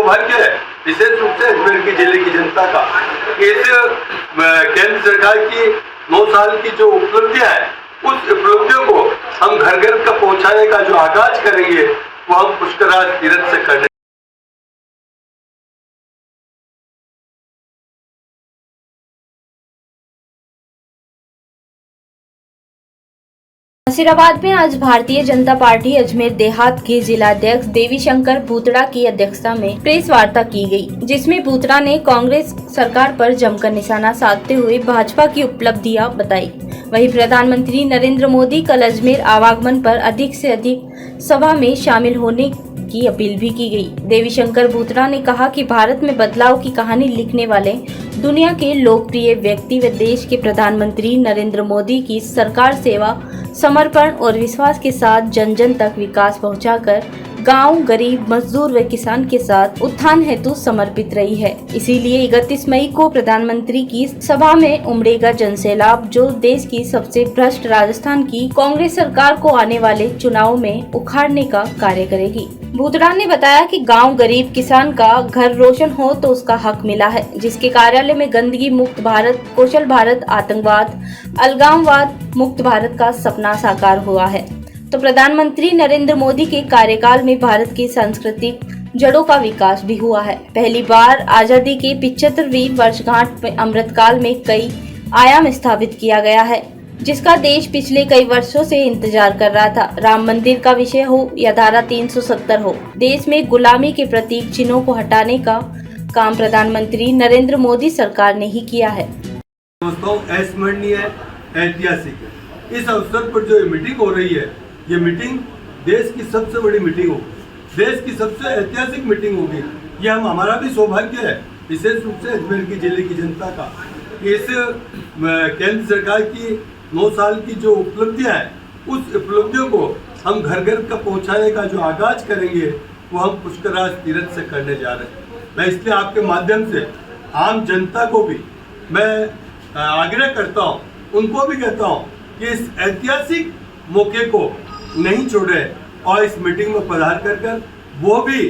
सौभाग्य है, विशेष रूप से अजमेर के जिले की जनता का, इस केंद्र सरकार की 9 साल की जो उपलब्धियां है, उस उपलब्धियों को हम घर घर तक पहुंचाने का जो आगाज करेंगे वो हम पुष्कराज तीर्थ से करने। नसीराबाद में आज भारतीय जनता पार्टी अजमेर देहात के जिलाध्यक्ष देवीशंकर भूतड़ा की अध्यक्षता में प्रेस वार्ता की गई, जिसमें भूतड़ा ने कांग्रेस सरकार पर जमकर निशाना साधते हुए भाजपा की उपलब्धियां बताई। वहीं प्रधानमंत्री नरेंद्र मोदी कल अजमेर आवागमन पर अधिक से अधिक सभा में शामिल होने की अपील भी की गई। देवीशंकर भूतड़ा ने कहा कि भारत में बदलाव की कहानी लिखने वाले दुनिया के लोकप्रिय व्यक्ति व देश के प्रधानमंत्री नरेंद्र मोदी की सरकार सेवा, समर्पण और विश्वास के साथ जन जन तक विकास पहुंचाकर गांव, गरीब, मजदूर व किसान के साथ उत्थान हेतु समर्पित रही है। इसीलिए 31 मई को प्रधानमंत्री की सभा में उमड़ेगा जनसैलाब, जो देश की सबसे भ्रष्ट राजस्थान की कांग्रेस सरकार को आने वाले चुनाव में उखाड़ने का कार्य करेगी। भूतड़ा ने बताया कि गांव, गरीब, किसान का घर रोशन हो तो उसका हक मिला है, जिसके कार्यालय में गंदगी मुक्त भारत, कौशल भारत, आतंकवाद, अलगाववाद मुक्त भारत का सपना साकार हुआ है। तो प्रधानमंत्री नरेंद्र मोदी के कार्यकाल में भारत की सांस्कृतिक जड़ों का विकास भी हुआ है। पहली बार आजादी के 75वीं वर्षगांठ में अमृतकाल में कई आयाम स्थापित किया गया है, जिसका देश पिछले कई वर्षों से इंतजार कर रहा था। राम मंदिर का विषय हो या धारा 370 हो, देश में गुलामी के प्रतीक चिन्हों को हटाने का काम प्रधानमंत्री नरेंद्र मोदी सरकार ने ही किया है। दोस्तों, अस्मरणीय ऐतिहासिक इस अवसर पर जो मीटिंग हो रही है, ये मीटिंग देश की सबसे बड़ी मीटिंग होगी, देश की सबसे ऐतिहासिक मीटिंग होगी। ये हमारा भी सौभाग्य है, विशेष रूप से अजमेर के जिले की जनता का, इस केंद्र सरकार की 9 साल की जो उपलब्धियां हैं, उस उपलब्धियों को हम घर घर तक पहुंचाने का जो आगाज करेंगे वो हम पुष्कराज तीर्थ से करने जा रहे हैं। मैं इसलिए आपके माध्यम से आम जनता को भी मैं आग्रह करता हूं, उनको भी कहता हूं कि इस ऐतिहासिक मौके को नहीं छोड़े और इस मीटिंग में पधार कर वो भी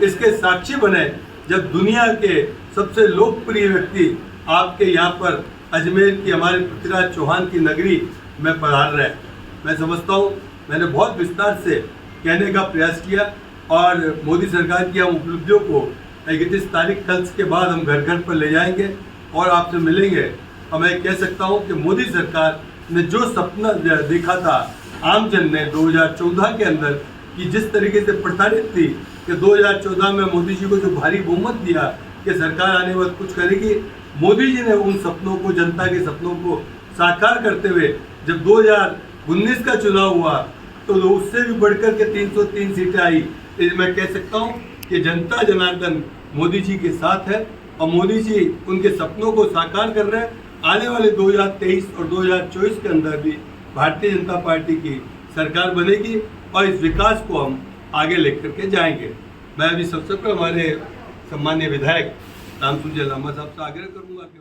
इसके साक्षी बने, जब दुनिया के सबसे लोकप्रिय व्यक्ति आपके यहाँ पर अजमेर की हमारे पृथ्वीराज चौहान की नगरी में पधार रहे। मैं समझता हूँ मैंने बहुत विस्तार से कहने का प्रयास किया और मोदी सरकार की हम उपलब्धियों को 31 तारीख कल के बाद हम घर घर पर ले जाएंगे और आपसे मिलेंगे। और मैं कह सकता हूँ कि मोदी सरकार ने जो सपना देखा था आमजन ने 2014 के अंदर, कि जिस तरीके से प्रताड़ित थी कि 2014 में मोदी जी को जो भारी बहुमत दिया कि सरकार आने वक्त कुछ करेगी, मोदी जी ने उन सपनों को, जनता के सपनों को साकार करते हुए जब 2019 का चुनाव हुआ तो उससे भी बढ़कर के 303 सीटें आई। मैं कह सकता हूँ कि जनता जनार्दन मोदी जी के साथ है और मोदी जी उनके सपनों को साकार कर रहे हैं। आने वाले 2023 और 2024 के अंदर भी भारतीय जनता पार्टी की सरकार बनेगी और इस विकास को हम आगे लेकर के जाएंगे। मैं अभी सबसे पहले हमारे सम्मानीय विधायक रामसूर्य लामा साहब से आग्रह करूंगा कि